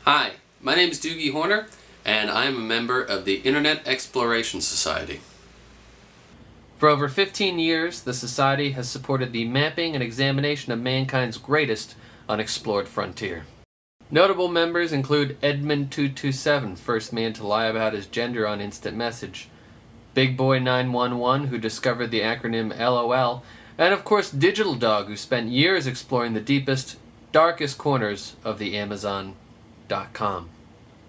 Hi, my name is Doogie Horner, and I am a member of the Internet Exploration Society. For over 15 years, the Society has supported the mapping and examination of mankind's greatest unexplored frontier. Notable members include Edmund227, first man to lie about his gender on instant message, Big Boy 911, who discovered the acronym LOL, and of course Digital Dog, who spent years exploring the deepest, darkest corners of the Amazon.com.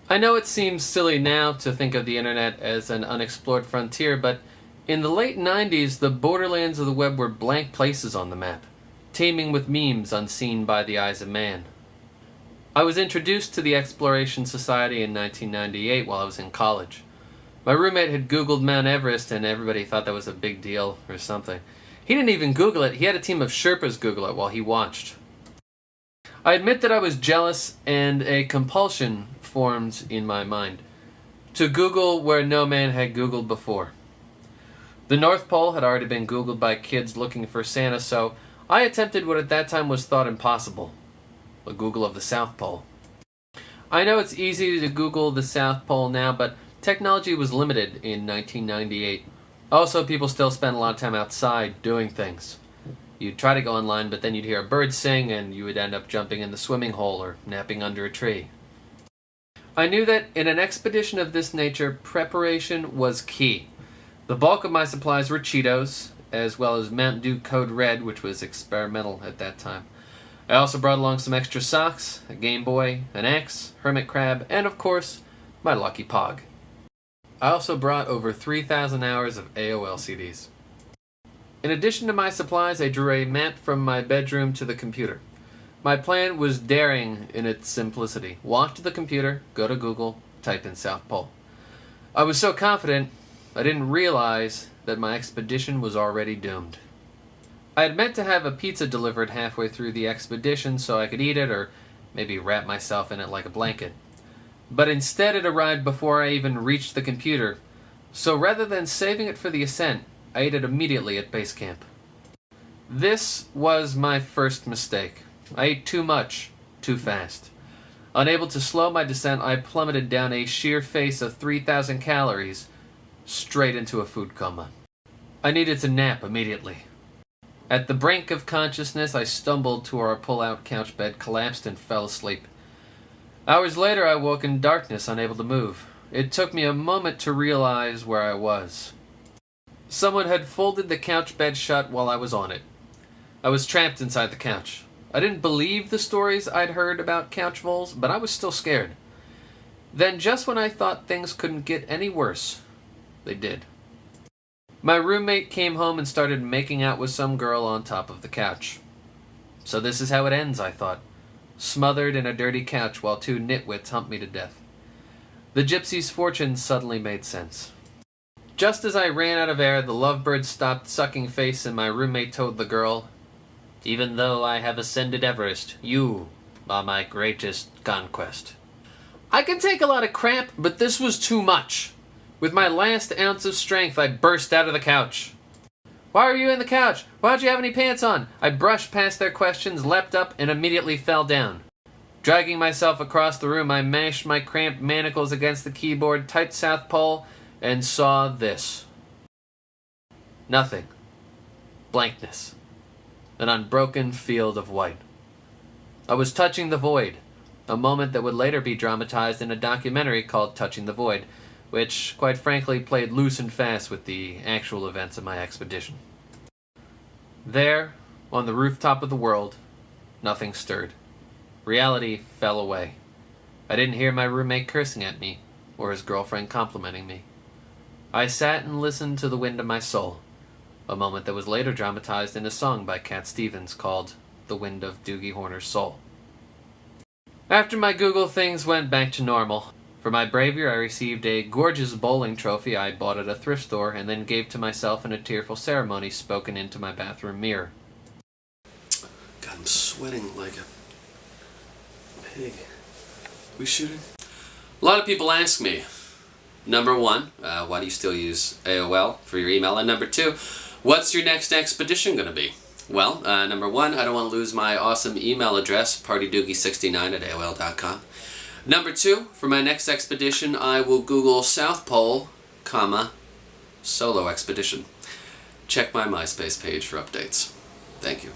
I know it seems silly now to think of the internet as an unexplored frontier, but in the late 90s, the borderlands of the web were blank places on the map, teeming with memes unseen by the eyes of man. I was introduced to the Exploration Society in 1998 while I was in college. My roommate had Googled Mount Everest and everybody thought that was a big deal or something. He didn't even Google it, he had a team of Sherpas Google it while he watched. I admit that I was jealous and a compulsion formed in my mind to Google where no man had Googled before. The North Pole had already been Googled by kids looking for Santa, so I attempted what at that time was thought impossible. A Google of the South Pole. I know it's easy to Google the South Pole now, but technology was limited in 1998. Also, people still spend a lot of time outside doing things. You'd try to go online, but then you'd hear a bird sing and you would end up jumping in the swimming hole or napping under a tree. I knew that in an expedition of this nature, preparation was key. The bulk of my supplies were Cheetos, as well as Mountain Dew Code Red, which was experimental at that time. I also brought along some extra socks, a Game Boy, an axe, hermit crab, and of course, my lucky Pog. I also brought over 3,000 hours of AOL CDs. In addition to my supplies, I drew a map from my bedroom to the computer. My plan was daring in its simplicity. Walk to the computer, go to Google, type in South Pole. I was so confident, I didn't realize that my expedition was already doomed. I had meant to have a pizza delivered halfway through the expedition so I could eat it or maybe wrap myself in it like a blanket. But instead it arrived before I even reached the computer, so rather than saving it for the ascent, I ate it immediately at base camp. This was my first mistake. I ate too much, too fast. Unable to slow my descent, I plummeted down a sheer face of 3,000 calories, straight into a food coma. I needed to nap immediately. At the brink of consciousness, I stumbled to our pull-out couch bed, collapsed, and fell asleep. Hours later, I woke in darkness, unable to move. It took me a moment to realize where I was. Someone had folded the couch bed shut while I was on it. I was trapped inside the couch. I didn't believe the stories I'd heard about couch voles, but I was still scared. Then, just when I thought things couldn't get any worse, they did. My roommate came home and started making out with some girl on top of the couch. So this is how it ends, I thought. Smothered in a dirty couch while two nitwits humped me to death. The gypsy's fortune suddenly made sense. Just as I ran out of air, the lovebird stopped sucking face and my roommate told the girl, "Even though I have ascended Everest, you are my greatest conquest." I can take a lot of crap, but this was too much. With my last ounce of strength, I burst out of the couch. "Why are you in the couch? Why don't you have any pants on?" I brushed past their questions, leapt up, and immediately fell down. Dragging myself across the room, I mashed my cramped manacles against the keyboard, typed South Pole, and saw this. Nothing. Blankness. An unbroken field of white. I was touching the void, a moment that would later be dramatized in a documentary called Touching the Void, which, quite frankly, played loose and fast with the actual events of my expedition. There, on the rooftop of the world, nothing stirred. Reality fell away. I didn't hear my roommate cursing at me, or his girlfriend complimenting me. I sat and listened to the wind of my soul, a moment that was later dramatized in a song by Cat Stevens called The Wind of Doogie Horner's Soul. After my Google things went back to normal, for my bravery I received a gorgeous bowling trophy I bought at a thrift store and then gave to myself in a tearful ceremony spoken into my bathroom mirror. God, I'm sweating like a pig. We shooting? A lot of people ask me, Number one, why do you still use AOL for your email? And number two, what's your next expedition going to be? Well, number one, I don't want to lose my awesome email address, partydoogie69@AOL.com. Number two, for my next expedition, I will Google South Pole, solo expedition. Check my MySpace page for updates. Thank you.